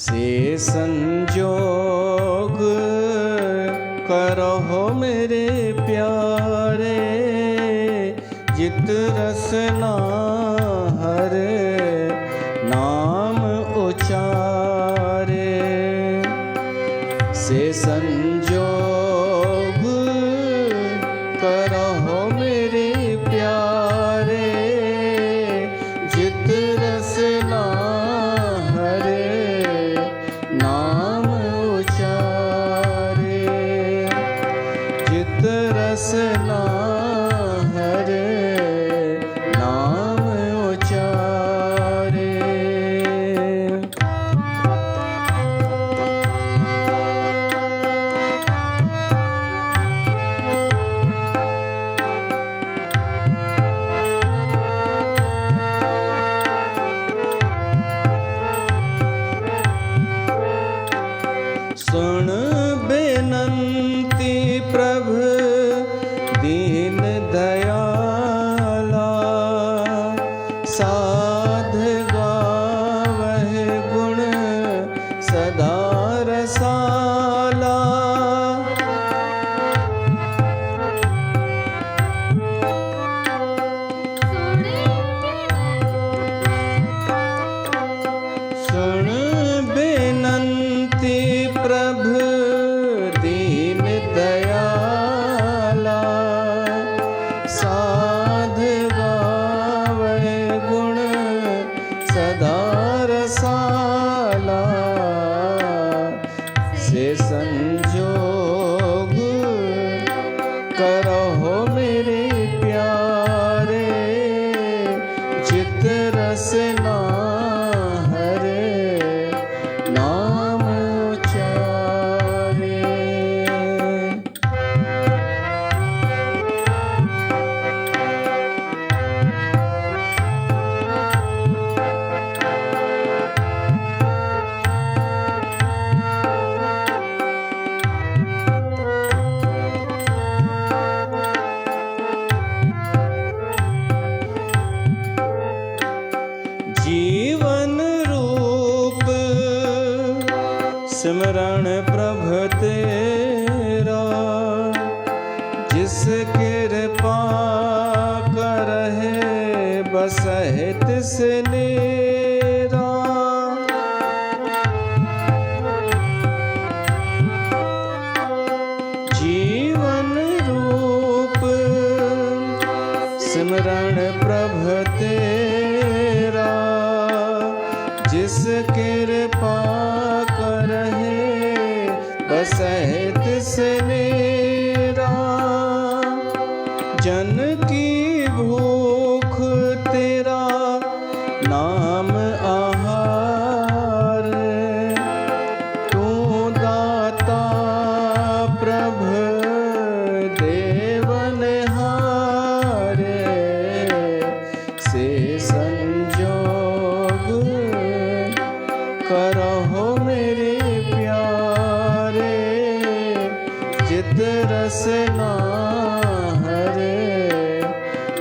से संजोग करहो मेरे प्यारे, जित रसना हर नाम उचारे। से संजोग करहो मेरे प्यारे, जित रसना हर नाम उचारे। जित रसना हर नाम उचारे। सुन बेनंती प्रभु दीन दयाला, साध गावह गुण सदा रसाला। सुन बेनंती प्रभु दीन दयाला, साध गावह गुण सदा रसाला। से संजोग करहो मेरे प्यारे, जित रसना हर नाम उचारे। जीवन रूप सिमरण प्रभु तेरा, जिस कृपा करहे बसहि तिस नेरा। जीवन रूप सिमरण प्रभु तेरा, जिस कृपा करहे बसहि तिस नेरा। जन की भूख तेरा नाम आहार, तू दाता प्रभु देवनहारे। से संजोग करहो मेरे प्यारे, जित रसना हर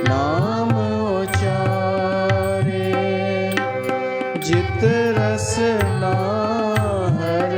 नाम उचारे। जित रसना हर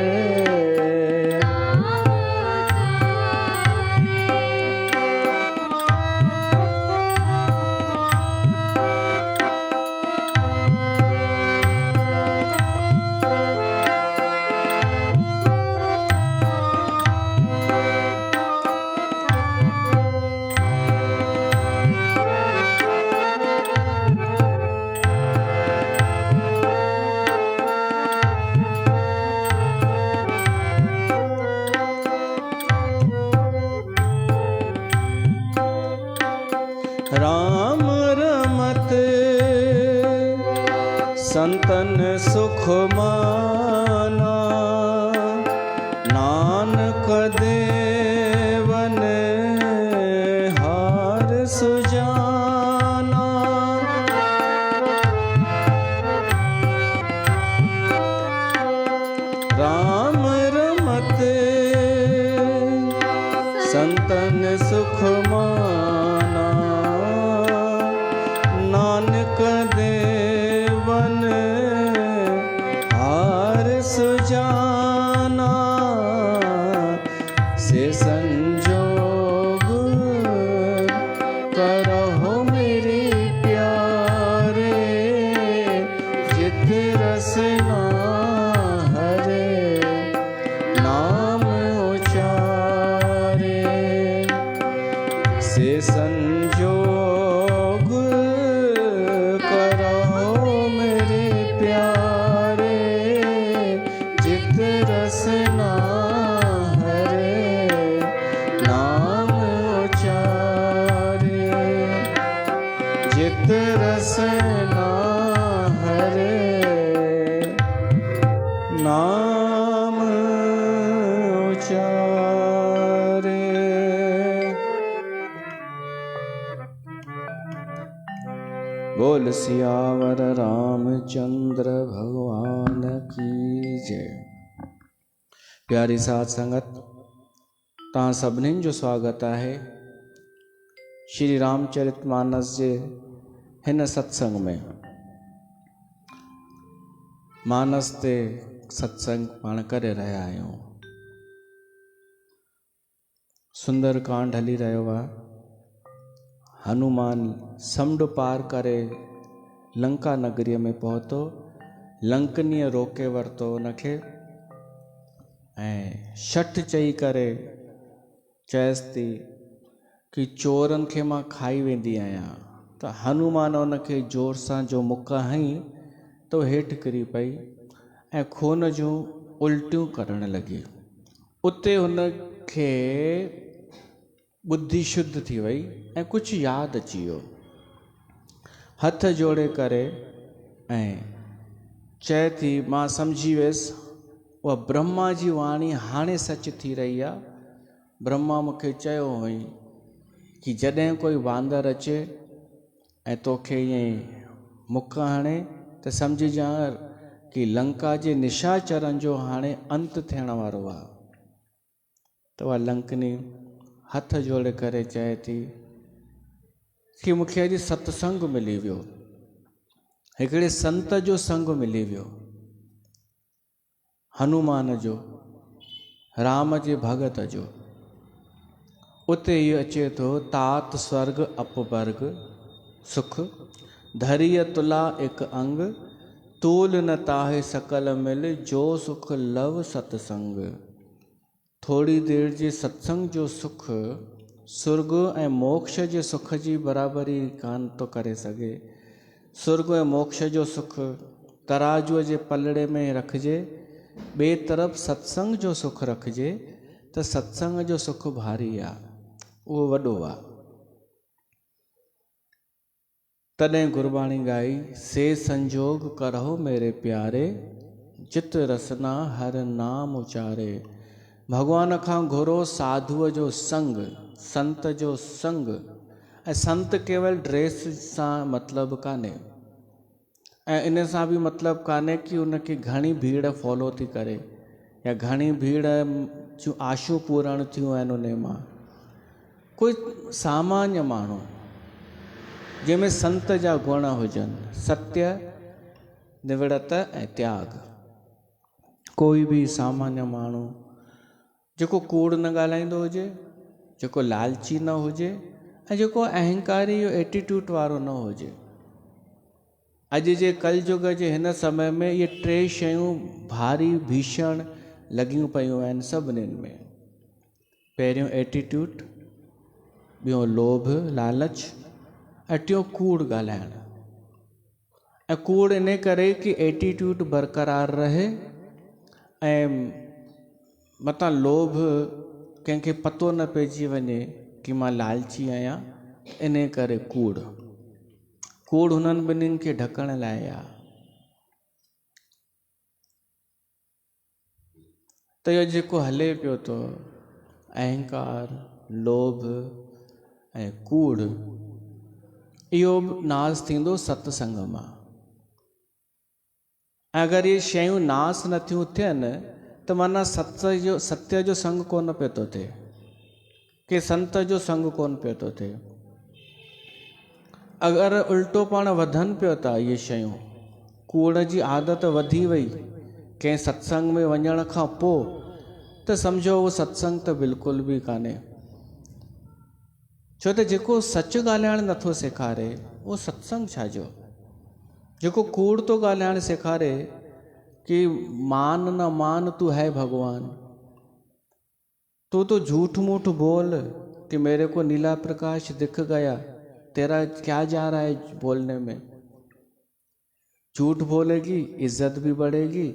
राम रमत संतन सुख माना, नानक देवन हार सुजाना। राम रमत संतन सुख माना, नानक देवन हार सुजाना। चित रसना हरे नाम उचारे। बोल सियावर रामचंद्र भगवान की जय। प्यारी साध संगत, तव्हां सभिनीनि जो स्वागत आहे श्री रामचरितमानस जे हिन सत्संग में। मानस ते सत्संग पाण करे रहिया आहियूं। सुंदर कांड हली रहियो आहे। हनुमान समुंड पार करे लंका नगरीअ में पहुतो। लंकनीअ रोके वरितो उनखे ऐं शठ चई करे चयसि थी कि चोरनि खे मां खाई वेंदी आहियां। त हनुमान उनखे जोर सां जो मुक हईं तो हेठि किरी पई ऐं खून जूं उल्टियूं करणु लॻी। उते हुनखे बुद्धि शुद्ध थी वई ऐं कुझु यादि अची वियो। हथ जोड़े करे ऐं चए थी मां सम्झी वियसि उहा ब्रह्मा जी वाणी हाणे सच थी रही आहे। ब्रह्मा मूंखे चयो हुई कि जॾहिं कोई वांदर अचे ऐं तोखे ईअं मुक हणे त सम्झिजां कि लंका जे निशाचरनि जो हाणे अंत थियण वारो आहे। त उहा लंकनी हथ जोड़े करे चए थी कि मूंखे अॼु सत्संग मिली वियो, हिकिड़े संत जो संग मिली वियो, हनुमान जो, राम जे भगत जो। उते इहो अचे थो तात स्वर्ग अपवर्ग सुख धरिय तुला एक अंग तूल न ताहे सकल मिल जो सुख लव सतसंग। थोड़ी देर जे सत्संग जो सुख सुर्ग ऐं मोक्ष जे सुख जी बराबरी कान थो करे सघे। सुर्ग ऐं मोक्ष जो सुख तराजूअ जे पलड़े में रखिजे, ॿिए तरफ़ सत्संग जो सुख रखिजे त सत्संग जो सुख भारी आहे, उहो वॾो आहे। तॾहिं गुरबाणी गाई से संजोग करहो मेरे प्यारे चित रसना हर नाम उचारे। भगवान खां घुरो साधुअ जो संग, संत जो संग। ऐं संत केवल ड्रेस सां मतिलबु कान्हे ऐं इन सां बि मतिलबु कान्हे कि उनखे घणी भीड़ फॉलो थी करे या घणी भीड़ जूं आशूं पूरण थियूं आहिनि उन मां। कोई सामान्य माण्हू जंहिंमें संत जा गुण हुजनि, सत्य, निवड़त ऐं त्याग। कोई बि सामान्य माण्हू जेको कूड़ न ॻाल्हाईंदो हुजे, जेको लालची न हुजे ऐं जेको अहंकारी एटीट्यूड वारो न हुजे। अॼु जे कलयुग जे हिन समय में इहे टे शयूं भारी भीषण लॻियूं पियूं आहिनि सभिनीनि में। पहिरियों एटीट्यूड, ॿियों लोभ लालच ऐं टियों कूड़ ॻाल्हाइणु। ऐं कूड़ इन करे कि एटीट्यूड बरक़रार रहे ऐं मतां लोभ कंहिंखे पतो न पइजी वञे कि मां लालची आहियां, इन करे कूड़। कूड़ हुननि ॿिन्हिनि खे ढकण लाइ आहे। त इहो जेको हले पियो थो अहंकार, लोभ ऐं कूड़, इहो नास थींदो सत्संग मां। अगरि इहे शयूं नास नथियूं थियनि त माना सत्य जो संग कोन पियो थो थिए, के संत जो संग कोन पियो थो थिए। अगरि उल्टो पाण वधनि पियो था इहे शयूं, कूड़ जी आदत वधी वई कंहिं सत्संग में वञण खां पोइ, त सम्झो उहो सत्संग त बिल्कुलु बि कान्हे। छो त जेको सच ॻाल्हाइणु नथो सेखारे उहो सत्संग छाजो। जेको कूड़ तो ॻाल्हाइणु सेखारे कि मान न मान तू है भगवान, तू तो झूठ मूठ बोल कि मेरे को नीला प्रकाश दिख गया, तेरा क्या जा रहा है बोलने में। झूठ बोलेगी इज्जत भी बढ़ेगी,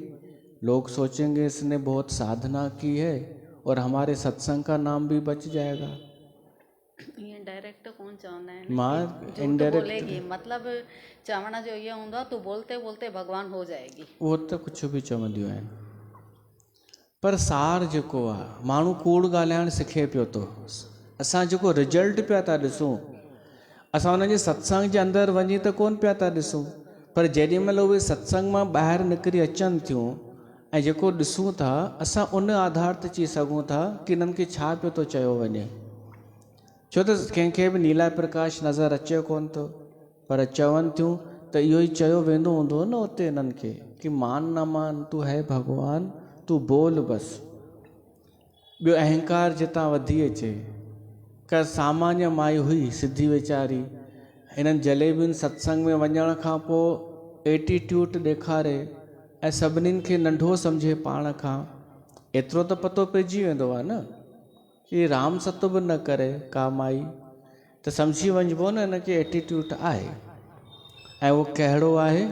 लोग सोचेंगे इसने बहुत साधना की है और हमारे सत्संग का नाम भी बच जाएगा। ये डायरेक्ट कोन चवंदा आहिनि मां झूठ इनडायरेक्ट बोलेगी, मतलब चवण जो इहो हूंदो आहे तूं बोलते बोलते भगवान हो जाएगी। उहो त कुझु बि चवंदियूं आहिनि, पर सार जेको आहे माण्हू कूड़ ॻाल्हाइणु सिखे पियो थो। असां जेको रिजल्ट पिया था ॾिसूं, असां हुनजे सत्संग जे अंदरि वञी त कोन पिया था ॾिसूं, पर जेॾी महिल उहे सत्संग मां ॿाहिरि निकिरी अचनि थियूं ऐं जेको ॾिसूं था, असां उन आधार ते चई सघूं था कि इन्हनि खे छा पियो थो चयो वञे। छो त कंहिंखे बि नीला प्रकाश नज़र अचे कोन थो, पर चवनि थियूं त इहो ई चयो वेंदो हूंदो न उते इन्हनि खे कि मान न मान तूं है भॻवान, तूं बोल बसि। ॿियो अहंकार जितां वधी अचे, का सामान्य माई हुई सिधी वीचारी, हिननि जलेबियुनि सत्संग में वञण खां पोइ एटीट्यूड ॾेखारे ऐं सभिनीनि खे नंढो सम्झे पाण खां। एतिरो त पतो पइजी वेंदो आहे न कि राम सत बि न करे का माई, त सम्झी वञिबो न हिनखे एटीट्यूड आहे। ऐं उहो कहिड़ो आहे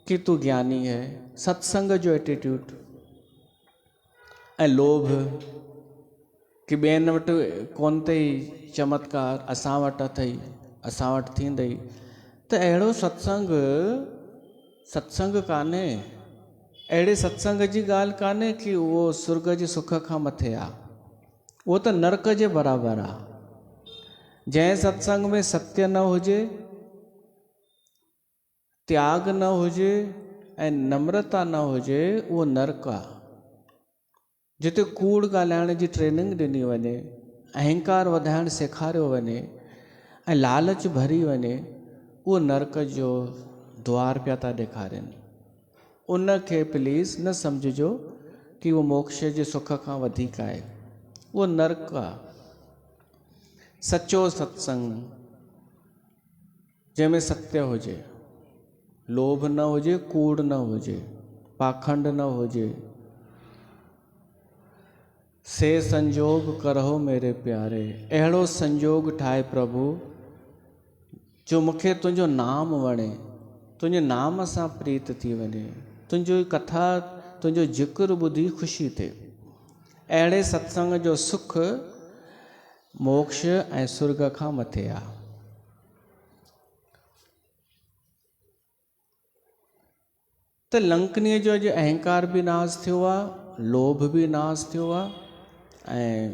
कि तूं ज्ञानी है, सत्संग जो एटीट्यूड। ऐं लोभ कि ॿियनि वटि कोन अथई चमत्कार, असां वटि अथई, असां वटि थींदई। त अहिड़ो सत्संग कान्हे, अहिड़े सत्संग जी ॻाल्हि कान्हे कि उहो सुर्ग जे सुख खां मथे आहे, उहो त नरक जे बराबरि आहे। जंहिं सत्संग में सत्य न हुजे, त्याग न हुजे ऐं नम्रता न हुजे, उहो नरक आहे। जिते कूड़ ॻाल्हाइण जी ट्रेनिंग ॾिनी वञे, अहंकार वधाइणु सेखारियो वञे ऐं लालच भरी वञे, उहो नरक जो द्वार पिया था ॾेखारनि। उन खे प्लीज़ न सम्झिजो कि उहो मोक्ष जे सुख खां वधीक आहे, उहो नरक आहे। सचो सत्संग जंहिंमें सत्य हुजे, लोभ न हुजे, कूड़ न हुजे, पाखंड न हुजे। से संजोग करहो मेरे प्यारे, अहिड़ो संजोग ठाहे प्रभु जो मूंखे तुंहिंजो नाम वणे, तुंहिंजे नाम सां प्रीत थी वञे, तुंहिंजो कथा, तुंहिंजो ज़िक्र ॿुधी ख़ुशी थिए। अहिड़े सत्संग जो सुख मोक्ष ऐं सुर्ग खां मथे आहे। त लंकनीअ जो अॼु अहंकार बि नाश थियो आहे, लोभ बि नाश थियो आहे ऐं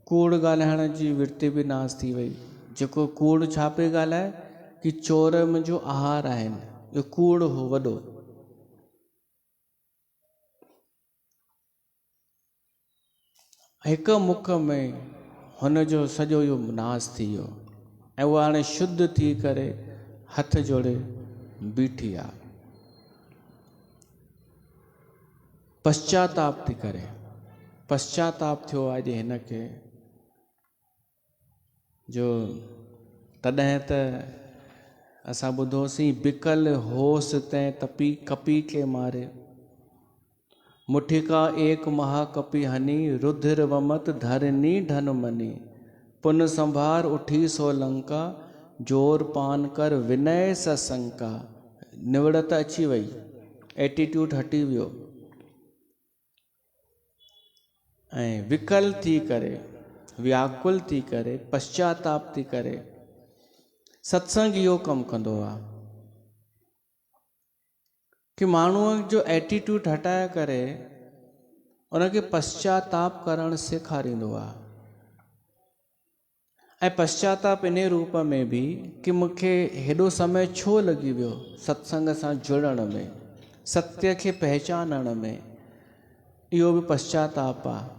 कूड़ ॻाल्हाइण जी वृत्ति बि नाश थी वई। जेको कूड़ छा पे ॻाल्हाए कि चोर मुंहिंजो आहार आहिनि, इहो कूड़ हो वॾो। हिकु मुख में हुनजो सॼो इहो नाश थी वियो ऐं उहा हाणे शुद्ध थी करे हथ जोड़े बीठी आहे, पश्चाताप थी करे। पश्चाताप थियो आहे अॼु हिनखे, जो तॾहिं त असां ॿुधोसीं बिकल होस तैं तपी कपी के मारे, मुठिका एक महाकपि हनी, रुधिर वमत धरनी धन मनी, पुन संभार उठी सो लंका, जोर पान कर विनय सशंका। निवड़त अची वई, एटीट्यूड हटी वियो ऐं विकल थी करे, व्याकुल थी करे, पश्चाताप थी करे। सत्संग इहो कमु कंदो आहे कि माण्हूअ जो एटीट्यूड हटाए करे उनखे पश्चाताप करणु सेखारींदो आहे। ऐं पश्चाताप इन रूप में बि कि मूंखे हेॾो समय छो लॻी वियो सत्संग सां जुड़ण में, सत्य खे पहचानण में, इहो बि पश्चाताप आहे।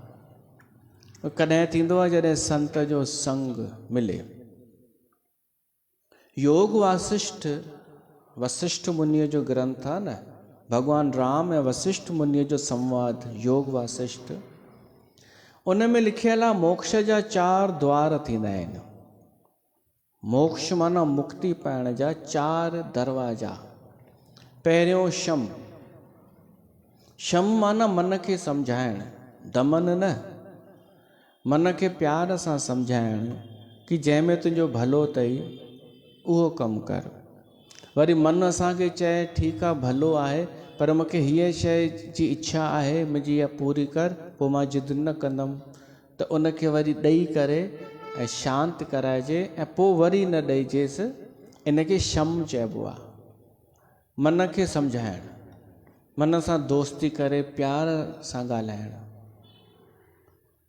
कॾहिं थींदो आहे जॾहिं संत जो संग मिले। योग वशिष्ठ मुनिअ जो ग्रंथ आहे न, भगवान राम ऐं वशिष्ठ मुनिअ जो संवाद योग वासिष्ठ, उन में लिखियल आहे मोक्ष जा 4 द्वार थींदा आहिनि। मोक्ष माना मुक्ति पाइण जा 4 दरवाजा। पहिरियों शम माना मन खे सम्झाइण, दमन न, मन खे प्यार सां सम्झाइण कि जंहिंमें तुंहिंजो भलो अथई उहो कमु कर। वरी मन असांखे चए ठीकु आहे भलो आहे, पर मूंखे हीअ शइ जी इच्छा आहे, मुंहिंजी इहा पूरी कर, पोइ मां जिद न कंदमि। त उनखे वरी ॾेई करे ऐं शांति कराइजे ऐं पोइ वरी न ॾेइजेसि। इनखे शम चइबो आहे, मन खे सम्झाइणु, मन सां दोस्ती करे प्यार सां ॻाल्हाइणु।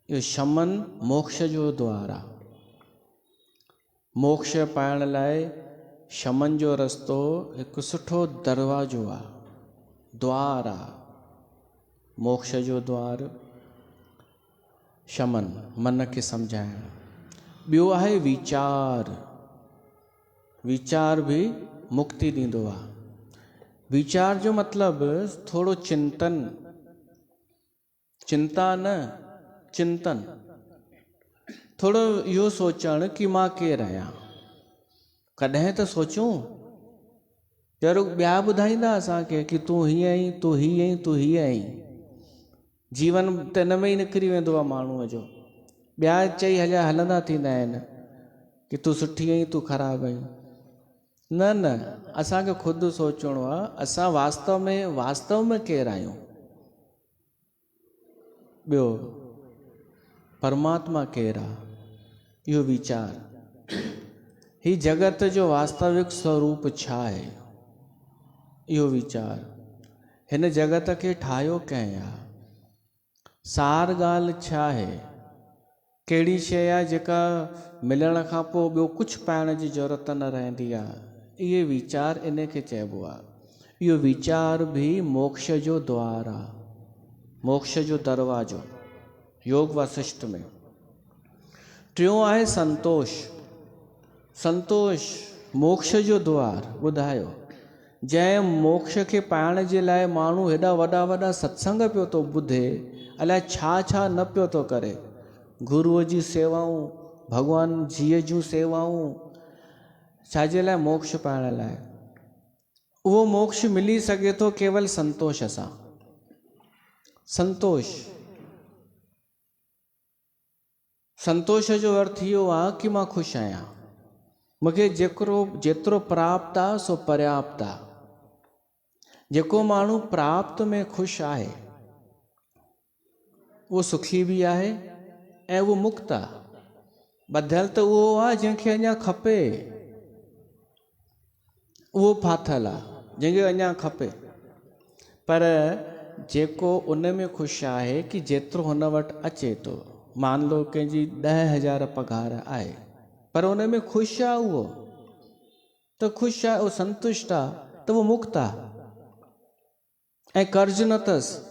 इहो शमन मोक्ष जो द्वार आहे। मोक्ष पाइण लाइ शमन जो रस्तो हिकु सुठो दरवाज़ो आहे, द्वार आहे। मोक्ष जो द्वार शमन, मन खे सम्झाइणु। ॿियो आहे वीचार। वीचार बि मुक्ति ॾींदो आहे। वीचार जो मतिलबु थोरो चिंतन, चिंता न, चिंतन। थोरो इहो सोचणु कि मां केरु आहियां। कॾहिं त सोचूं, पहिरियों ॿिया ॿुधाईंदा असांखे कि तूं हीअं आहीं, तूं हीअं आहीं, तूं हीअं आहीं। जीवन त हिन में ई निकिरी वेंदो आहे माण्हूअ जो। ॿिया चई हलंदा थींदा आहिनि कि तूं सुठी आहीं, तूं ख़राबु आहीं। न न, असांखे ख़ुदि सोचणो आहे असां वास्तव में केरु आहियूं। ॿियो परमात्मा केरु आहे, इहो वीचार। ही जगत जो वास्तविक स्वरूप छा आहे, इहो वीचार। हिन जगत खे ठाहियो कंहिं आहे, सार ॻाल्हि छा आहे, कहिड़ी शइ आहे जेका मिलण खां पोइ ॿियो कुझु पाइण जी ज़रूरत न रहंदी आहे। इहे वीचार, इन खे चइबो आहे। इहो वीचार बि मोक्ष जो द्वार आहे, मोक्ष जो दरवाज़ो, योग वासिष्ठ में। टियों आहे संतोष। संतोष मोक्ष जो द्वार। ॿुधायो, जंहिं मोक्ष खे पाइण जे लाइ माण्हू हेॾा वॾा वॾा सत्संग पियो थो ॿुधे, अलाए छा छा न पियो थो करे, गुरूअ जी सेवाऊं, भॻवान जीअ जूं सेवाऊं, छाजे लाइ? मोक्ष पाइण लाइ। उहो मोक्ष मिली सघे थो केवल संतोष सां। संतोष, संतोष जो अर्थ इहो आहे कि मां ख़ुशि आहियां, मूंखे जेतिरो प्राप्त आहे सो पर्याप्त आहे। जेको माण्हू प्राप्त में ख़ुशि आहे उहो सुखी बि आहे ऐं उहो मुक्त आहे। ॿधियल त उहो आहे जंहिंखे अञा खपे, उहो फाथल आहे जंहिंखे अञा खपे। पर जेको उन में ख़ुशि आहे कि जेतिरो हुन वटि अचे थो, मान लो कंहिंजी 10,000 पघार आहे, पर उन में ख़ुशि आहे, उहो त ख़ुशि आहे, उहो संतुष्ट आहे, त उहो मुक्त आहे। ऐं कर्ज़ न अथसि।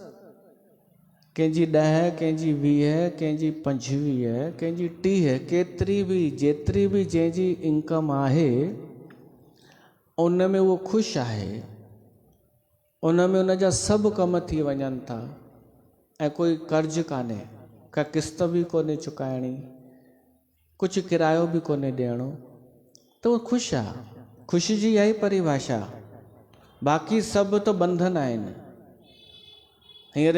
कंहिंजी 10, कंहिंजी 20, कंहिंजी 25, कंहिंजी 30, केतिरी बि जेतिरी बि जंहिंजी इनकम आहे उन में उहो ख़ुशि आहे। उन में उन जा सभु कम थी वञनि था ऐं कोई कर्ज़ कान्हे, का किस्त बि कोन्हे चुकाइणी, कुझु किरायो बि कोन्हे ॾियणो, त उहो ख़ुशि आहे। ख़ुशी जी इहा ई परिभाषा। बाक़ी सभु त बंधन आहिनि। हींअर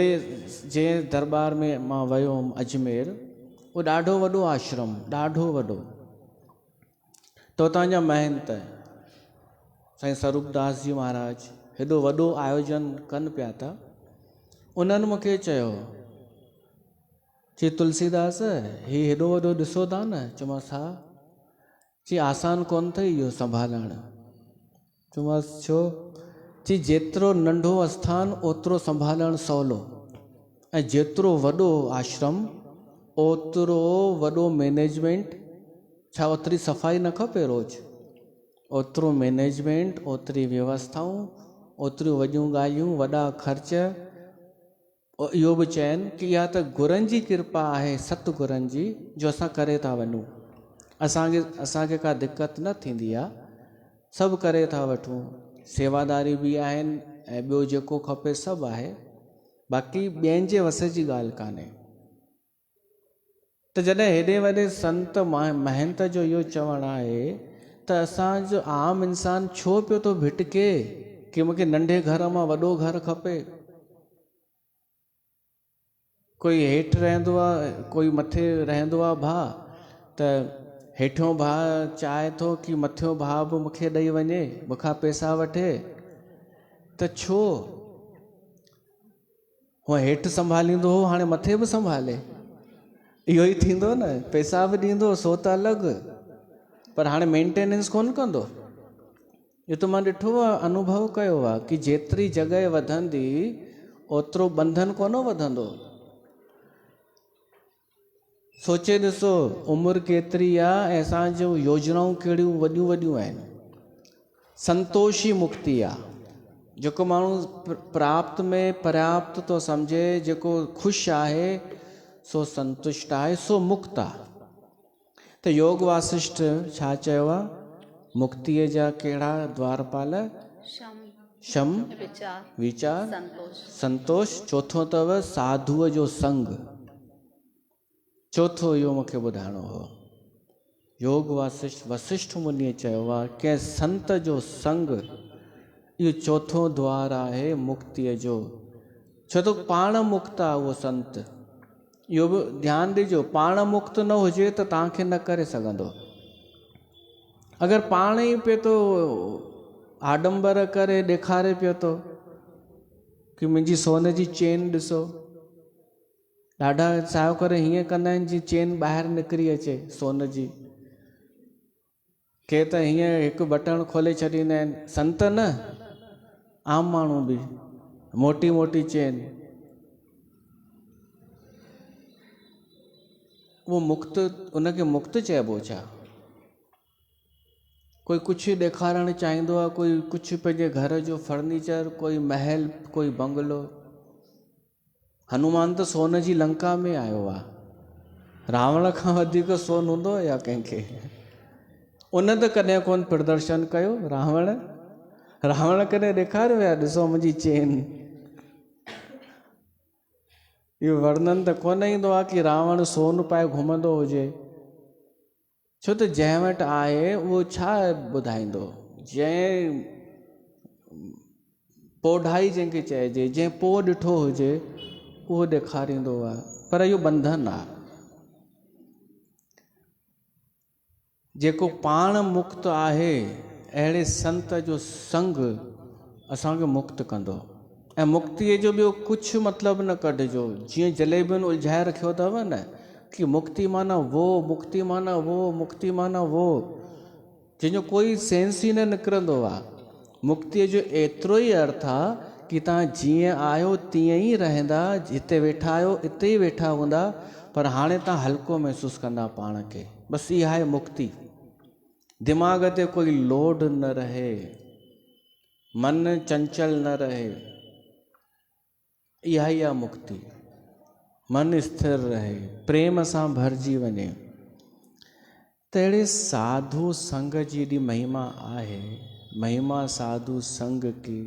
जंहिं दरबार में मां वियो हुउमि अजमेर, उहो ॾाढो वॾो आश्रम, ॾाढो वॾो। त उतां जा महंत साईं स्वरूपदास जी महाराज हेॾो वॾो आयोजन कनि पिया था। उन्हनि मूंखे चयो, चई तुलसीदास ही हेॾो वॾो ॾिसो था न? चयोमांसि हा। चई आसान कोन अथई इहो संभालणु। चयोमांसि छो? चई जेतिरो नंढो आस्थान ओतिरो संभालणु सवलो, ऐं जेतिरो वॾो आश्रम ओतिरो वॾो मैनेजमेंट। छा ओतिरी सफ़ाई न खपे रोज़? ओतिरो मैनेजमेंट, ओतिरी व्यवस्थाऊं, ओतिरियूं वॾियूं ॻाल्हियूं, वॾा ख़र्च। इहो बि चयनि कि इहा त गुरनि जी कृपा आहे, सतगुरनि जी, जो असां करे था वञूं। असांखे का दिक़त न थींदी आहे, सभु करे था वठूं। सेवादारी बि आहिनि ऐं ॿियो जेको खपे सभु आहे। बाक़ी ॿियनि जे वस जी ॻाल्हि कान्हे। त जॾहिं हेॾे वॾे संत महंत जो इहो चवणु आहे त असांजो आम इंसान छो पियो थो भिटके कि मूंखे नंढे घर मां वॾो घर खपे। कोई हेठि रहंदो आहे, कोई मथे रहंदो आहे भाउ, त हेठियों भाउ चाहे थो कि मथियों भाउ बि मूंखे ॾेई वञे, मूंखां पैसा वठे, त छो? हूअ हेठि संभालींदो हो, हाणे मथे बि संभाले। इहो ई थींदो न, पैसा बि ॾींदो सो त अलॻि, पर हाणे मेंटेनेंस कोन कंदो। इहो त मां ॾिठो आहे, अनुभव कयो आहे कि जेतिरी जॻह वधंदी ओतिरो बंधन कोन वधंदो। सोचे ॾिसो उमिरि केतिरी आहे ऐं असांजो योजनाऊं कहिड़ियूं वॾियूं वॾियूं आहिनि। संतोषी मुक्ति आहे, जेको माण्हू प्राप्त में पर्याप्त तो सम्झे, जेको ख़ुशि आहे सो संतुष्ट आहे, सो मुक्त आहे। त योग वासिष्ठ छा चयो आहे? मुक्तिअ जा कहिड़ा द्वारपाल? शम, विचार, संतोष। चौथों अथव साधुअ जो संग। चौथो इहो मूंखे ॿुधाइणो हो। योग वसिष्ठ मुनीअ चयो आहे कंहिं संत जो संग, इहो चौथो द्वार आहे मुक्तिअ जो। छो त पाण मुक्त आहे उहो संत। इहो बि ध्यानु ॾिजो, पाण मुक्त न हुजे त तव्हांखे न करे सघंदो। अगरि पाण ई पियो थो आडंबर करे ॾेखारे पियो थो कि मुंहिंजी सोन जी चेन ॾिसो, ॾाढा सायो करे हीअं कंदा आहिनि जीअं चेन ॿाहिरि निकिरी अचे सोन जी। के त हीअं हिकु बटण खोले छॾींदा आहिनि, संत न आम माण्हू बि, मोटी मोटी चेन। उहो मुक्त, उनखे मुक्त चइबो छा? कोई कुझु ॾेखारणु चाहींदो आहे, कोई कुझु पंहिंजे घर जो फर्नीचर, कोई महल, कोई बंगलो। हनुमान त सोन जी लंका में आयो आहे, रावण खां वधीक सोन हूंदो या कंहिंखे? उन त कॾहिं कोन प्रदर्शन कयो रावण कॾहिं ॾेखारियो या ॾिसो मुंहिंजी चेन। इहो वर्णन त कोन ईंदो आहे कि रावण सोन पाए घुमंदो हुजे। छो त जंहिं वटि आहे उहो छा ॿुधाईंदो, जंहिं पोढाई जंहिंखे चइजे, जंहिं पोइ ॾिठो हुजे उहो ॾेखारींदो आहे। पर इहो बंधन आहे। जेको पाण मुक्त आहे अहिड़े संत जो संग असांखे मुक्त कंदो। ऐं मुक्तिअ जो ॿियो कुझु मतिलबु न कढिजो। जीअं जलेबियुनि उलझाए रखियो अथव न कि मुक्ति माना वो, मुक्ति माना वो, मुक्ति माना वो, जंहिंजो कोई सेंस ई न निकिरंदो आहे। मुक्तिअ जो एतिरो ई अर्थ आहे कि तव्हां जीअं आहियो तीअं ई रहंदा, जिते वेठा आहियो हिते ई वेठा हूंदा, पर हाणे तव्हां हल्को महसूसु कंदा पाण खे। बसि इहा आहे मुक्ति। दिमाग़ ते कोई लोड न रहे, मन चंचल न रहे, इहा ई आहे मुक्ति। मन स्थिर रहे, प्रेम सां भरिजी वञे। त अहिड़े साधु संग जी एॾी महिमा आहे। महिमा साधु संग की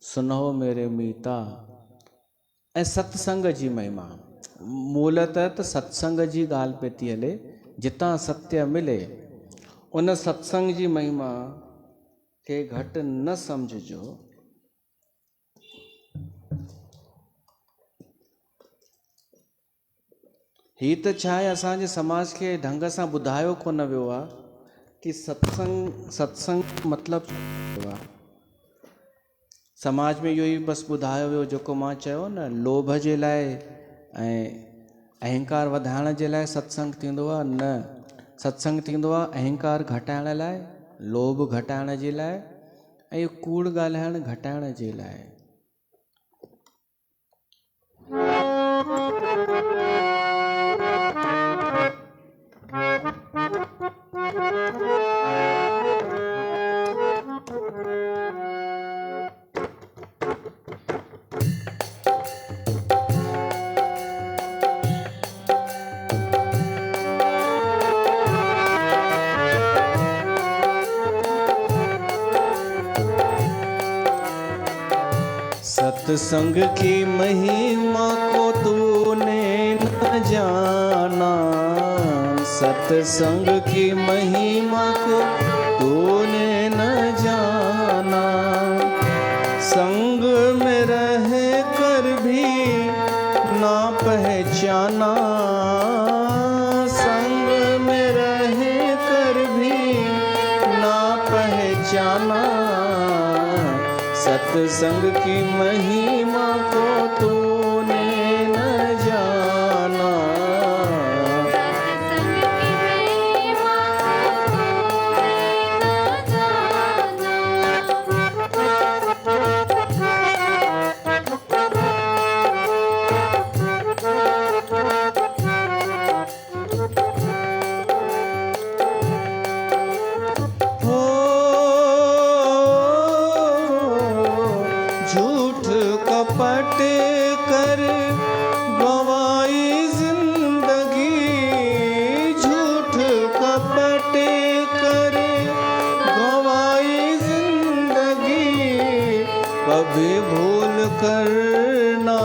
सुनो मेरे मीता। ऐं सत्संग जी महिमा, मूलतः त सत्संग जी ॻाल्हि पे थी हले। जितां सत्य मिले उन सत्संग जी महिमा खे घटि न सम्झिजो। ही त छा आहे, असांजे समाज खे ढंग सां ॿुधायो कोन वियो आहे कि सत्संग मतिलबु छा आहे। समाज में इहो ई बसि ॿुधायो वियो जेको मां चयो न, लोभ जे लाइ ऐं अहंकार वधाइण जे लाइ सत्संग थींदो आहे। न, सत्संग थींदो आहे अहंकार घटाइण लाइ, लोभ घटाइण जे लाइ ऐं कूड़ ॻाल्हाइण घटाइण जे लाइ। सत्संग की महिमा को तूने न जाना, सत्संग की महिमा को तूने न जाना। संग में रह कर भी ना पहचाना, संग में रह कर भी ना पहचाना। सत्संग की महिमा को तूने न जाना। कभी भूल करना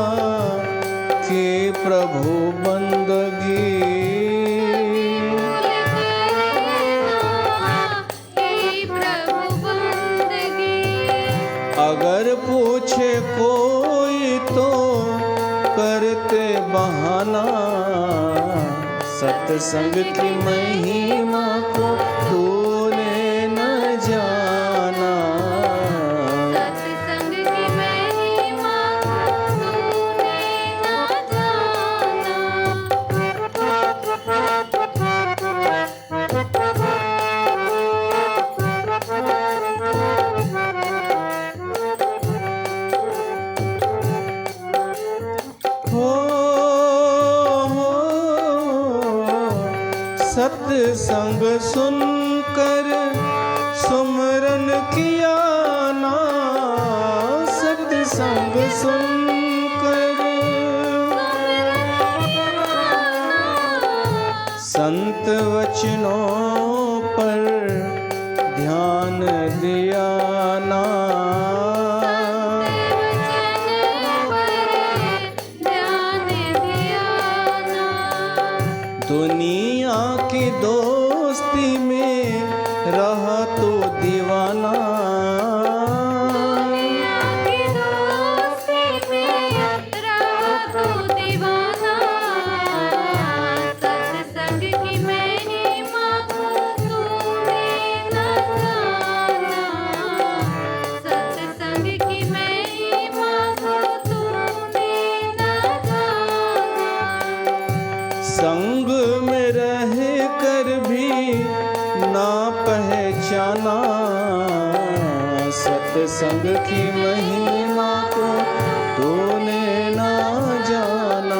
कि प्रभु बंदगी, अगर पूछे कोई तो करते बहाना, सत्संग की महिमा को तूने न जाना, सत्संग की महिमा को तूने न जाना। सत्संग सुनकर सुमरन किया ना, सत्संग सुनकर संत वचनों पर ध्यान दिया ना, दुनिया की दोस्ती में रहा तो दीवाना, दुनिया की दोस्ती में रहा तो दीवाना, सत्संग की महिमा को तूने न जाना, सत्संग की महिमा को तूने न जाना। संग में रह कर भी ना पहचाना, सत्संग की महिमा को तूने ना जाना।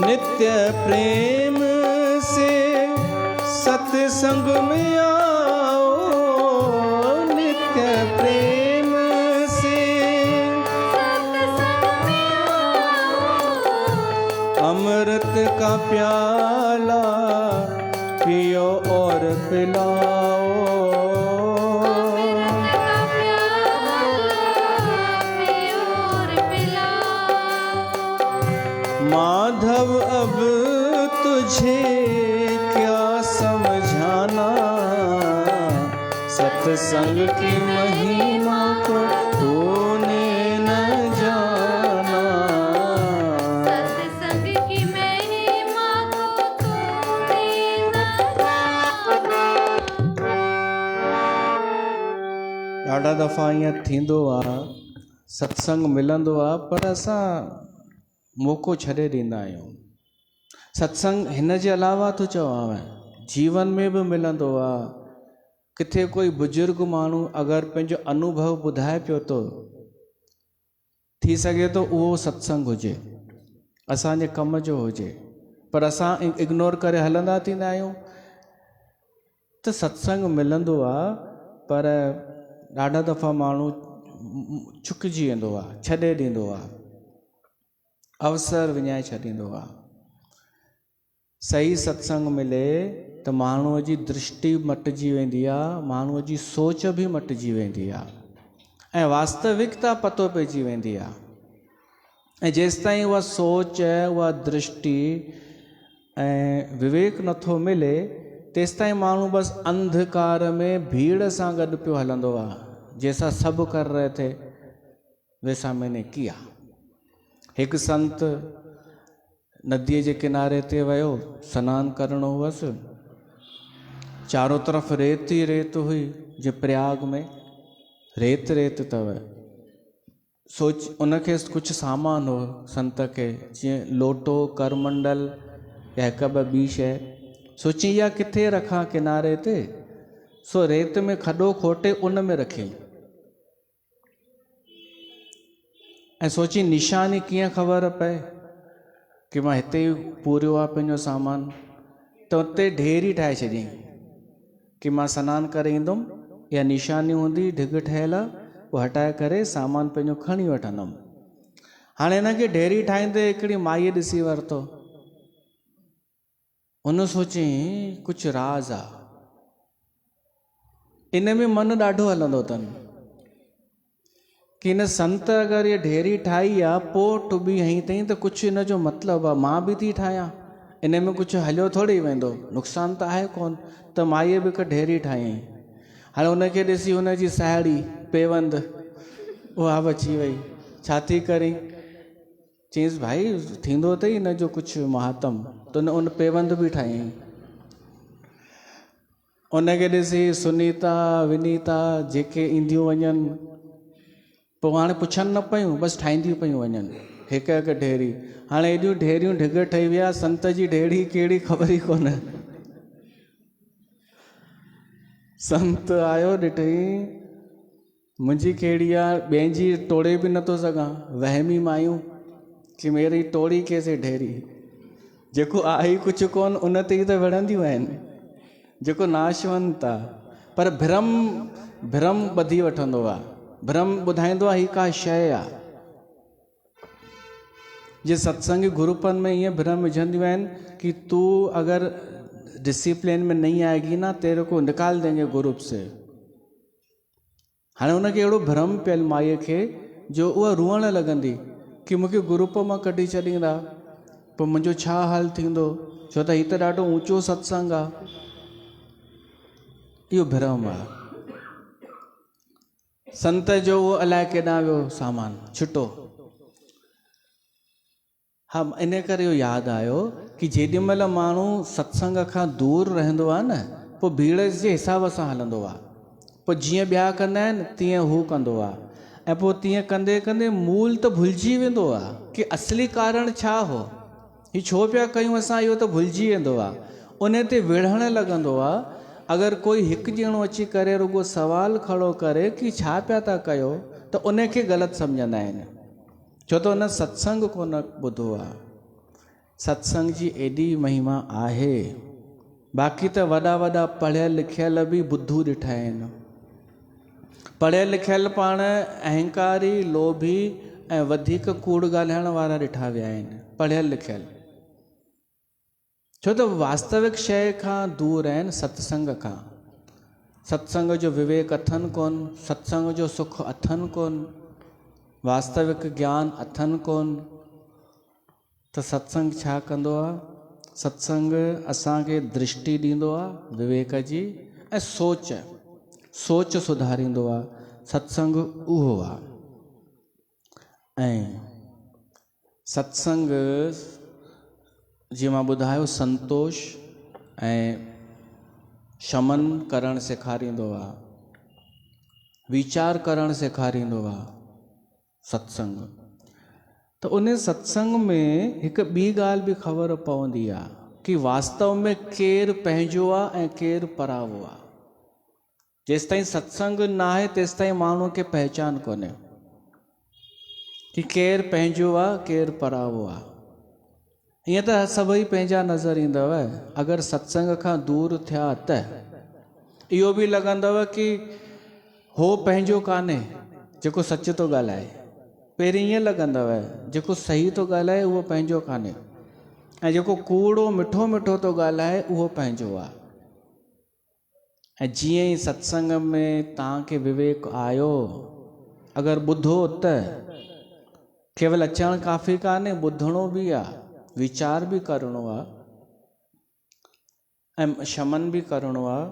नित्य प्रेम से सत्संग में आओ, नित्य प्रेम से सत्संग में आओ, अमृत का प्याला पियो और पिलाओ, अमृत का प्याला पियो और पिलाओ। माधव अब तुझे क्या समझाना, सत्संग की महिमा को तूने न जाना, सत्संग की महिमा को तूने न जाना। ॾाढा दफ़ा ईअं थींदो आहे, सत्संग मिलंदो आहे पर असां मौक़ो छॾे ॾींदा आहियूं। सत्संग हिन जे अलावा थो चवां, जीवन में बि मिलंदो आहे। किथे कोई बुजुर्ग माण्हू अगरि पंहिंजो अनुभव ॿुधाए पियो थो, थी सघे थो उहो सत्संग हुजे, असांजे कम जो हुजे, पर असां इग्नोर करे हलंदा थींदा आहियूं। त सत्संग मिलंदो आहे पर ॾाढा दफ़ा माण्हू चुकिजी वेंदो आहे, छॾे ॾींदो आहे, अवसर विञाए छॾींदो आहे। सही सत्संग मिले त माण्हूअ जी दृष्टि मटिजी वेंदी आहे, माण्हूअ जी सोच बि मटिजी वेंदी आहे ऐं वास्तविकता पतो पइजी वेंदी आहे। ऐं जेसिताईं उहा सोच, उहा दृष्टि ऐं विवेक नथो मिले, तेसिताईं माण्हू बसि अंधकार में भीड़ सां गॾु पियो हलंदो आहे। जैसा सब कर रहे थे वैसा मैंने किया। हिकु संत नदीअ जे किनारे ते वियो, सनानु करणो हुअसि, चारों तरफ़ रेत ई रेत हुई, जे प्रयाग में रेत रेत अथव। सोच उनखे कुझु सामान हो संत खे, जीअं लोटो, करमंडल या हिकु ॿ ॿी शइ। सोची इहा किथे रखां किनारे ते, सो रेत में खॾो खोटे उन में रखियईं। ऐं सोची निशानी कीअं ख़बर पए कि मां हिते ई पूरियो आहे पंहिंजो सामान। त उते ढेरी ठाहे छॾियईं कि मां सनानु करे ईंदुमि, या निशानी हूंदी ढिघ ठहियल उहो हटाए करे सामान पंहिंजो खणी वठंदुमि। हाणे हिनखे ढेरी ठाहींदे हिकिड़ी माईअ ॾिसी वरितो। हुन सोचईं कुझु राज़ आहे, इन में मन ॾाढो हलंदो अथनि कि हिन संत अगरि इहा ढेरी ठाही आहे पोइ टुॿी हई अथई त कुझु हिन जो मतिलबु आहे, मां बि थी ठाहियां, इन में कुझु हलियो थोरी वेंदो, नुक़सानु त आहे कोन। त माईअ बि हिकु ढेरी ठाही। हाणे हुनखे ॾिसी हुनजी साहेड़ी पेवंद उहा बि अची वई, छा थी करी? चईंसि भाई थींदो अथई हिन जो कुझु महात्म, त उन पेवंद बि ठाही। उनखे ॾिसी सुनीता विनीता जेके ईंदियूं वञनि, पोइ हाणे पुछनि न पियूं, बसि ठाहींदियूं पियूं वञनि हिकु हिकु ढेरी। हाणे एॾियूं ढेरियूं ढिघ ठही विया, संत जी ढेरी कहिड़ी ख़बर ई कोन्हे। संत आयो ॾिठई मुंहिंजी कहिड़ी आहे, ॿियनि जी तोड़े बि नथो सघां, वहमी मायूं कि मेरी तोड़ी कैसे ढेरी। जेको आहे कुझु कोन उन ते ई त विढ़ंदियूं आहिनि, जेको नाशवंत आहे। पर भ्रम ॿधी वठंदो आहे, भ्रम ॿुधाईंदो आहे ही का शइ आहे। जे सत्संगी ग्रुपनि में ईअं भ्रम विझंदियूं आहिनि कि तू अगर डिसिप्लिन में नहीं आएगी ना तेरे को निकाल देंगे ग्रुप से। हाणे हुनखे अहिड़ो भ्रम पियल माईअ खे जो उहा रुअण लॻंदी कि मूंखे ग्रुप मां कढी छॾींदा, पोइ मुंहिंजो छा हाल थींदो, छो त हीउ त ॾाढो ऊंचो सत्संग आहे। इहो भ्रम आहे। संत जो उहो अलाए केॾां वियो सामान छुटो। हा, इन करे इहो यादि आयो कि जेॾी महिल माण्हू सत्संग खां दूर रहंदो आहे न, पोइ भीड़ जे हिसाब सां हलंदो आहे। पोइ जीअं ॿिया कंदा आहिनि तीअं हू कंदो आहे, ऐं पोइ तीअं कंदे कंदे मूल त भुलिजी वेंदो आहे कि असली कारण छा हो, हीउ छो पिया कयूं असां, इहो त भुलिजी वेंदो आहे। उन ते विढ़ण लॻंदो आहे। अगरि कोई हिकु ॼणो अची करे रुॻो सवाल खड़ो करे कि छा पिया था कयो, त उनखे ग़लति सम्झंदा आहिनि, छो त हुन सत्संग कोन ॿुधो आहे। सत्संग जी एॾी महिमा आहे। बाक़ी त वॾा वॾा पढ़ियल लिखियल बि बुद्धू ॾिठा आहिनि। पढ़ियल लिखियल पाण अहंकारी, लोभी ऐं वधीक कूड़ ॻाल्हाइण वारा ॾिठा विया आहिनि, पढ़ियल लिखियल। छो त वास्तविक शइ खां दूर आहिनि, सत्संग खां। सत्संग जो विवेक अथनि कोन, सत्संग जो सुख अथनि कोन, वास्तविक ज्ञान अथनि कोन। त सत्संग छा कंदो आहे? सत्संग असांखे दृष्टि ॾींदो आहे विवेक जी, ऐं सोच सुधारींदो आहे। सत्संग उहो आहे। ऐं सत्संग जीअं मां ॿुधायो संतोष ऐं शमन करणु सेखारींदो आहे, वीचार करणु सेखारींदो आहे सत्संग। त उन सत्संग में हिकु ॿी ॻाल्हि बि ख़बर पवंदी आहे कि वास्तव में केरु पंहिंजो आहे ऐं केरु परावो आहे। जेसिताईं सत्संग न आहे तेसिताईं माण्हू खे पहचान कोन्हे कि केरु पंहिंजो आहे केरु परावो आहे। ईअं त सभई पंहिंजा नज़र ईंदव, अगरि सत्संग खां दूर थिया त इहो बि लॻंदव कि हो पंहिंजो कान्हे जेको सच थो ॻाल्हाए। पहिरीं ईअं लॻंदव जेको सही थो ॻाल्हाए उहो पंहिंजो कान्हे, ऐं जेको कूड़ो मिठो मिठो थो ॻाल्हाए उहो पंहिंजो आहे। ऐं जीअं ई सत्संग में तव्हांखे विवेक आयो, अगरि ॿुधो त केवल अचणु काफ़ी कान्हे, ॿुधणो बि आहे, वीचार बि करिणो आहे ऐं शमन बि करिणो आहे,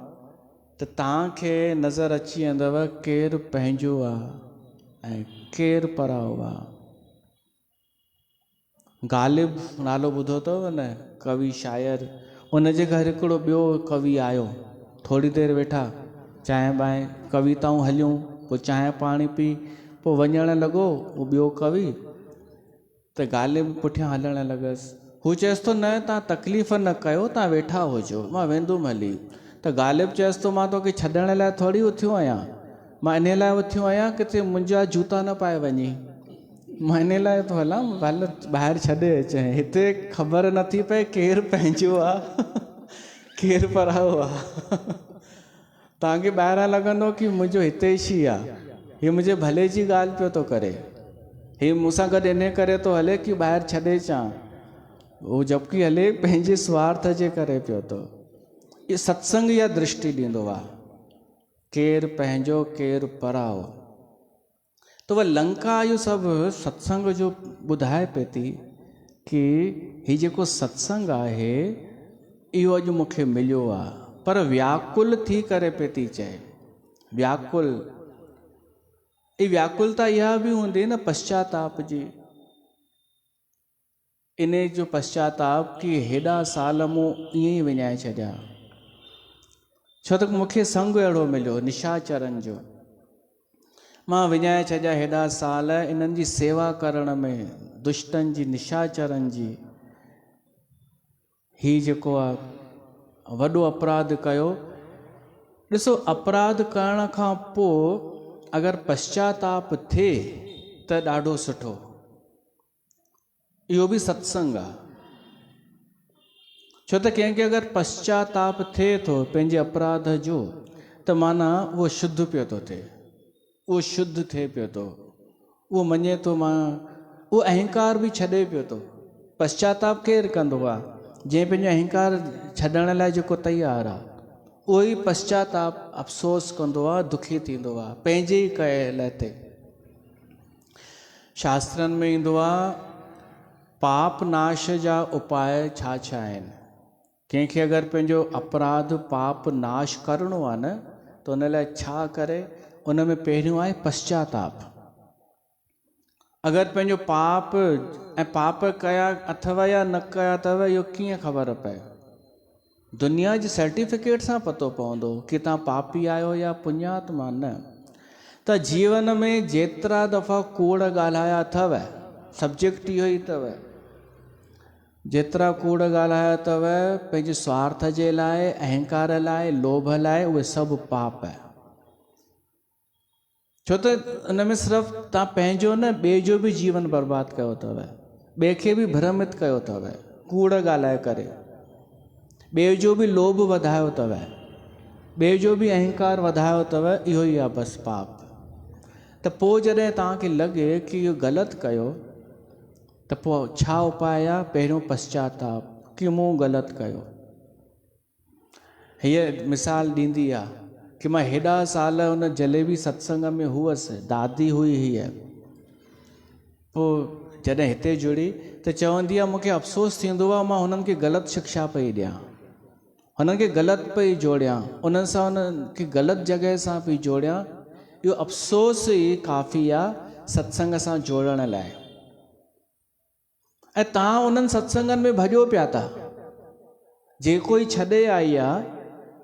त तव्हांखे नज़र अची वेंदव केरु पंहिंजो आहे ऐं केरु पराओ आहे। ग़ालिब नालो ॿुधो अथव न, कवि शायर। उनजे घर हिकिड़ो ॿियो कवि आयो, थोरी देरि वेठा, चांहि बांहि कविताऊं हलियूं, पोइ चांहि पाणी पी, पोइ वञणु लॻो उहो ॿियो कवि। त ग़ालिब पुठियां हलणु लॻसि। हू चएसि थो न तव्हां तकलीफ़ न कयो, तव्हां वेठा हुजो, मां वेंदुमि हली। त ग़ालिब चएसि थो मां तोखे छॾण लाइ थोरी उथियो आहियां, मां इन लाइ उथियो आहियां किथे मुंहिंजा जूता न पाए वञे। मां इन लाइ थो हलां भले ॿाहिरि छॾे अचे, हिते ख़बर नथी पए केरु पंहिंजो आहे केरु परायो आहे। तव्हांखे ॿाहिरां लॻंदो की मुंहिंजो हितेशी आहे, हीअ मुंहिंजे भले जी ॻाल्हि पियो थो करे, हीअ मूंसां गॾु इन करे थो हले की ॿाहिरि छॾे अचां, उहो जबकि हले पंहिंजे स्वार्थ जे करे पियो थो। इहो सत्संग इहा दृष्टि ॾींदो आहे, केरु पंहिंजो केरु परायो। त उहा लंका इहो सभु सत्संग जो ॿुधाए पई थी की हीउ जेको सत्संग आहे इहो अॼु मूंखे मिलियो आहे, पर व्याकुल थी करे पई थी चए। व्याकुल, ई व्याकुलता इहा बि हूंदी न पश्चाताप जी, इन जो पश्चाताप की हेॾा साल मूं ईअं ई विञाए छॾिया, छो त मूंखे संग अहिड़ो मिलियो निशाचरनि जो, मां विञाए छॾिया हेॾा साल इन्हनि जी सेवा करण में, दुष्टनि जी निशाचरनि जी। ही जेको आहे वॾो अपराध कयो। ॾिसो, अपराध करण खां पोइ अगरि पश्चाताप थिए त ॾाढो सुठो, इहो बि सत्संग आहे। छो त कंहिंखे अगरि पश्चाताप थिए थो पंहिंजे अपराध जो त माना उहो शुद्ध पियो थो थिए, उहो शुद्ध थिए पियो थो, उहो मञे थो मां, उहो अहंकार बि छॾे पियो थो। पश्चाताप केरु कंदो आहे? जंहिं पंहिंजो अहंकार छॾण लाइ जेको तयारु आहे, उहो ई पश्चाताप अफ़सोस कंदो आहे, दुखी थींदो आहे पंहिंजे ई कयल ते। शास्त्रनि में ईंदो आहे पाप नाश जा उपाय छा छा आहिनि। कंहिंखे अगरि पंहिंजो अपराध पाप नाश करिणो आहे न त उन लाइ छा करे, उन में पहिरियों आहे पश्चाताप। अगरि पंहिंजो पाप ऐं पाप कया अथव या न कया अथव इहो कीअं ख़बर पए? दुनिया जी सर्टिफिकेट सां पतो पवंदो कि तव्हां पापी आहियो या पुण्यात्मा न। त जीवन में जेतिरा दफ़ा कूड़ ॻाल्हाया अथव, सब्जेक्ट इहो ई अथव, जेतिरा कूड़ ॻाल्हाया अथव पंहिंजे स्वार्थ जे लाइ, अहंकार लाइ, लोभ लाइ, उहे सभु पाप आहे। छो त उन में सिर्फ़ु तव्हां पंहिंजो न ॿिए जो बि जीवन बर्बादु कयो अथव, ॿिए खे बि भ्रमित कयो अथव, कूड़ ॻाल्हाए करे ॿिए जो बि लोभ वधायो अथव, ॿिए जो बि अहंकार वधायो अथव। इहो ई आहे बसि पाप। त पोइ जॾहिं तव्हांखे लॻे कि इहो ग़लति कयो त पोइ छा उपाय आहे? पहिरियों पश्चाताप कि मूं ग़लति कयो। हीअ मिसाल ॾींदी आहे कि मां हेॾा साल हुन जलेबी सत्संग में हुअसि, दादी हुई हीअ, पोइ जॾहिं हिते जुड़ी त चवंदी आहे मूंखे अफ़सोस थींदो आहे मां हुननि खे ग़लति शिक्षा पई ॾियां, हुननि खे ग़लति पई जोड़ियां, उन्हनि सां हुननि खे ग़लति जॻह सां पई जोड़ियां। इहो अफ़सोस ई काफ़ी आहे सत्संग सां जोड़ण लाइ। ऐं तव्हां उन्हनि सत्संगनि में भॼो पिया था, जेको ई छॾे आई आहे,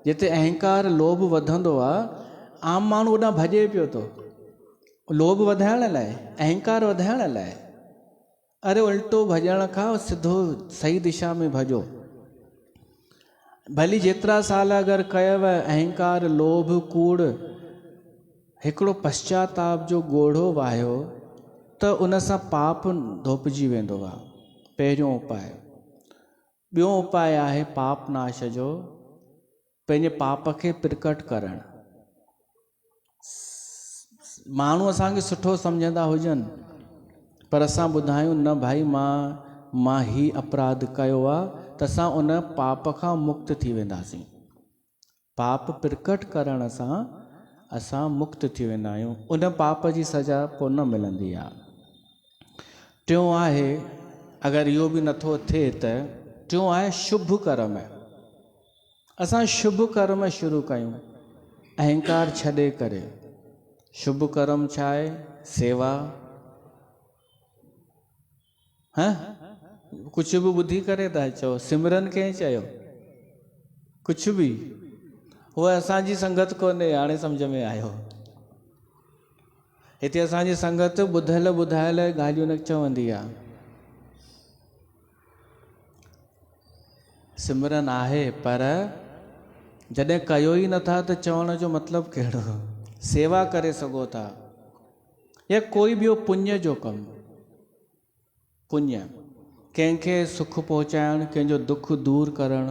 जिते अहंकार लोभ वधंदो आहे, आम माण्हू ओॾां भॼे पियो थो, लोभ वधाइण लाइ, अहंकार वधाइण लाइ। अरे उल्टो भॼण खां सिधो सही दिशा में भॼो। भली जेतिरा साल अगरि कयव अहंकार लोभ कूड़, हिकिड़ो पश्चाताप जो ॻोढ़ो वाहियो त उन सां पाप धोपिजी वेंदो आहे। पहिरियों उपाय। ॿियो उपाय आहे पाप नाश जो, पंहिंजे पाप खे प्रकट करणु। माण्हू असांखे सुठो सम्झंदा हुजनि पर असां ॿुधायूं न भाई मां ही अपराध कयो आहे, त असां उन पाप खां मुक्त थी वेंदासीं। पाप प्रकट करण सां असां मुक्त थी वेंदा आहियूं, उन पाप जी सज़ा पोइ न मिलंदी आहे। टियों आहे, अगरि इहो बि नथो थिए त टियों आहे शुभ कर्म। असां शुभ कर्म शुरू कयूं अहंकार छॾे करे। शुभ कर्म छा आहे? सेवा। कुझु बि ॿुधी करे था चओ, सिमरन कंहिं चयो? कुझु बि, उहा असांजी संगत कोन्हे, हाणे सम्झ में आयो। हिते असांजी संगत ॿुधल ॿुधायल ॻाल्हियूं न चवंदी आहे। सिमरन आहे पर जॾहिं कयो ई नथा त चवण जो मतिलबु कहिड़ो? सेवा करे सघो था या कोई ॿियो पुण्य जो कमु, पुण्य, कंहिंखे सुख पहुचाइण, कंहिंजो दुख दूर करण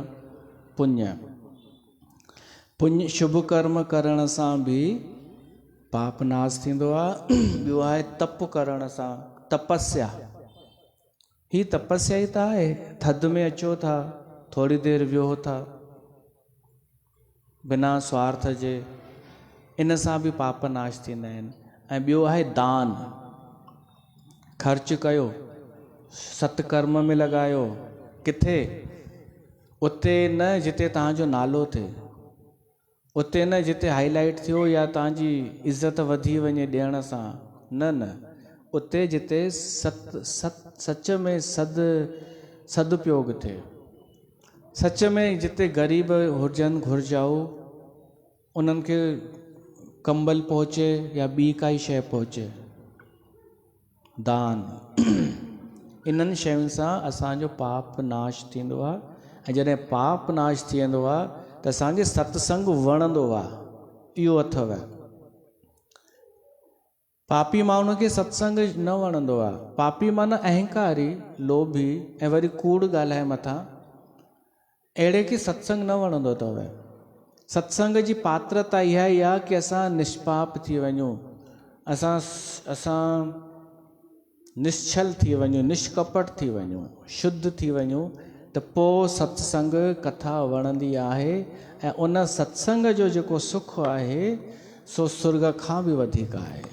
पुण्य। पुण्य शुभ कर्म करण सां बि पाप नाश थींदो आहे। ॿियो आहे तप करण सां, तपस्या। ही तपस्या ई त आहे। थधि में अचो था, थोरी देरि वियो था बिना स्वार्थ जे, इन सां बि पाप नाश थींदा आहिनि। ऐं ॿियो आहे दान, ख़र्च कयो, सत्कर्म में लॻायो। किथे? उते न जिते तव्हांजो नालो थिए, उते न जिते हाईलाइट थियो या तव्हांजी इज़त वधी वञे ॾियण सां, न, उते जिते सच में सदुपयोग थिए, सच में जिते ग़रीब हुजनि घुर्जाऊ, उन्हनि खे कंबल पहुचे या ॿी काई शइ पहुचे, दान। इन्हनि शयुनि सां असांजो पाप नाश थींदो आहे। ऐं जॾहिं पाप नाश थी वेंदो आहे त असांखे सत्संग वणंदो आहे। इहो अथव। पापी माण्हू खे सत्संग न वणंदो आहे। पापी माना अहंकारी, लोभी ऐं वरी कूड़ ॻाल्हाए मथां, अहिड़े खे सत्संग न वणंदो अथव। सत्संग जी पात्रता इहा ई आहे कि असां निष्पाप थी वञूं, असां निश्चल थी वञूं, निष्कपट थी वञूं, शुद्ध थी वञूं, त पोइ सत्संग कथा वणंदी आहे। ऐं उन सत्संग जो जेको सुख आहे सो स्वर्ग खां बि वधीक आहे।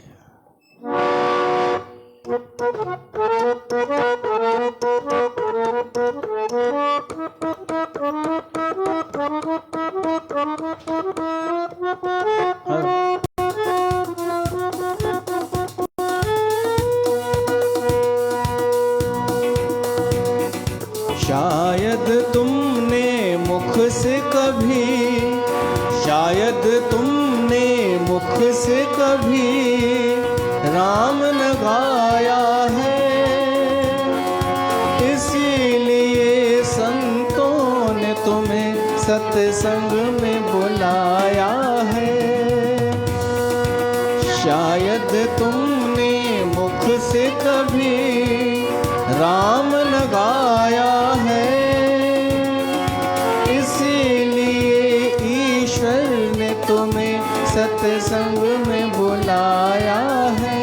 शायद तुमने मुख से कभी, शायद तुमने मुख से कभी राम न गाया है, इसीलिए संतों ने तुम्हें सत्संग में बुलाया है। शायद तुमने मुख से कभी राम न गाया है, इसीलिए ईश्वर ने तुम्हें सत्संग में बुलाया है।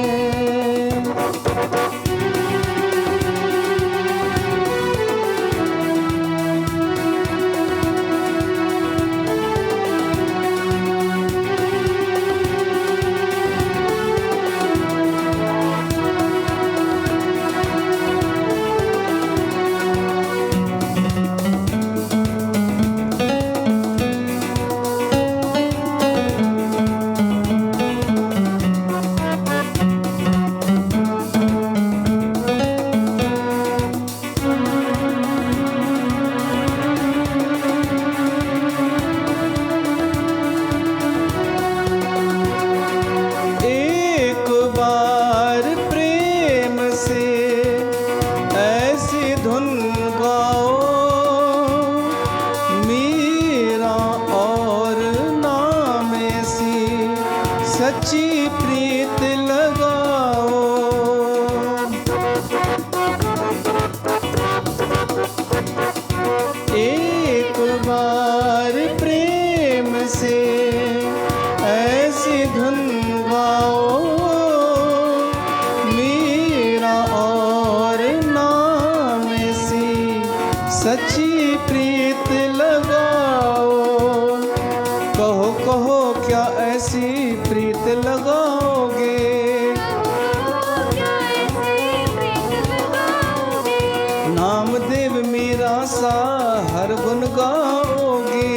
सच्ची प्रीत लगाओ, एक बार प्रेम से ऐसी धुन गाओ, मीरा और नाम सी सच्ची प्रीत लगाओ। कहो कहो क्या ऐसी प्रीत लगाओगे, नामदेव मीरा सा हर गुण गाओगे।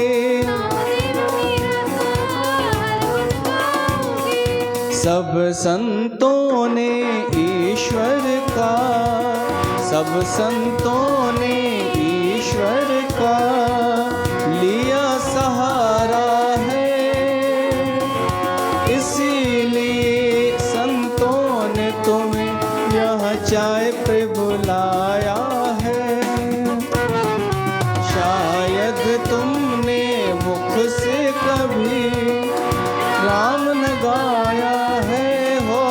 सब संतों ने ईश्वर का, सब संतों ने ईश्वर का लिया सहारा है, इसीलिए संतों ने तुम्हें यहाँ चाय पे बुलाया है। शायद तुमने मुख से कभी राम न गाया है, हो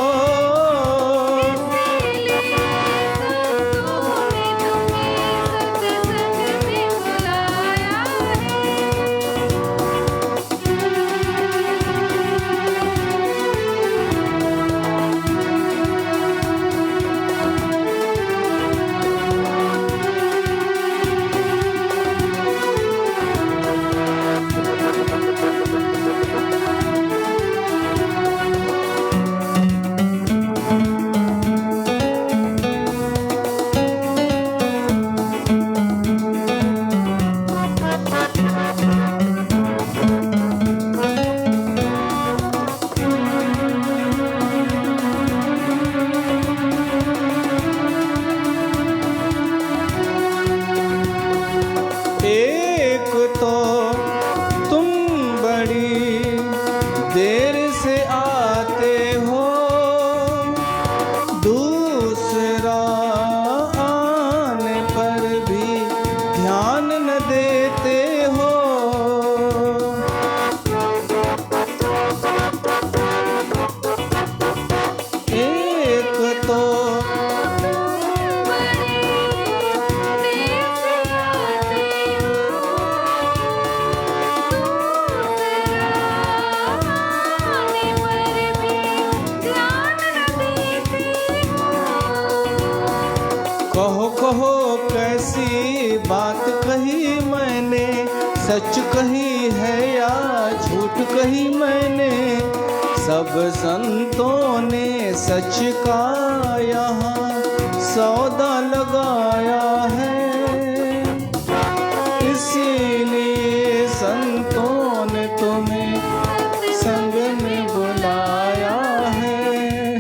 सच कही है या झूठ कही मैंने, सब संतों ने सच का यहाँ सौदा लगाया है। इसीलिए संतों ने तुम्हें संग में बुलाया है।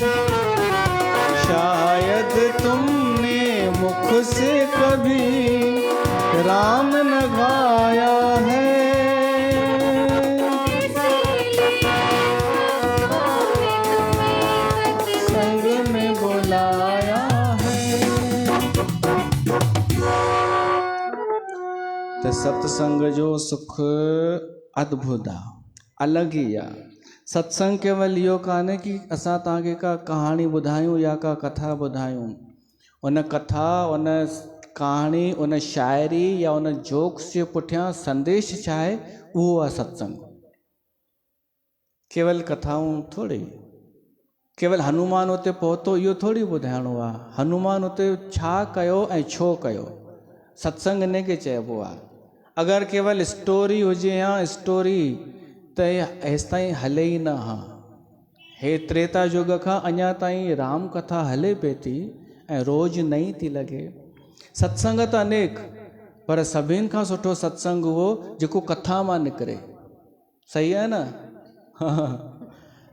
शायद तुमने मुख से कभी राम न गाया है। संग में बुलाया है। तो सत्संग जो सुख अद्भुत आ, अलग ही आ। सत्संग केवल इहो कान्हे कि असां तव्हांखे का कहाणी ॿुधायूं या का कथा ॿुधायूं। उन कथा, उन कहाणी, उन शाइरी या उन जोक्स जे पुठियां संदेश छा आहे, उहो आहे सत्संग। केवल कथाऊं थोड़ी। केवल हनुमान उते पहुतो इहो थोड़ी ॿुधाइणो आहे। हनुमान उते छा कयो ऐं छो कयो, सत्संग इन खे चइबो आहे। अगरि केवल स्टोरी हुजे या स्टोरी त हेसि ताईं हले ई न। हा, हे त्रेता युग खां अञा ताईं राम कथा हले पई थी ऐं रोज़ नई थी लॻे। सत्संग त अनेक, पर सभिनि खां सुठो सत्संग उहो जेको कथा मां निकिरे। सही आहे न?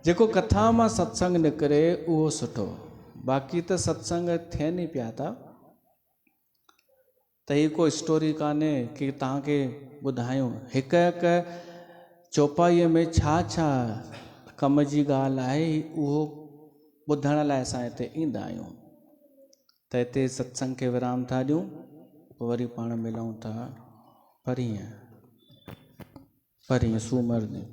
जेको कथा मां सत्संग निकिरे उहो सुठो। बाक़ी त सत्संग थियनि ई पिया था। त ही को स्टोरी कान्हे कि तव्हांखे ॿुधायूं। हिकु हिकु चौपाईअ में छा छा कम जी ॻाल्हि आहे, उहो ॿुधण लाइ असां हिते ईंदा आहियूं। त हिते सत्संग खे विराम था ॾियूं, पोइ वरी पाण मिलूं था परीहं सूमर ॾींहुं।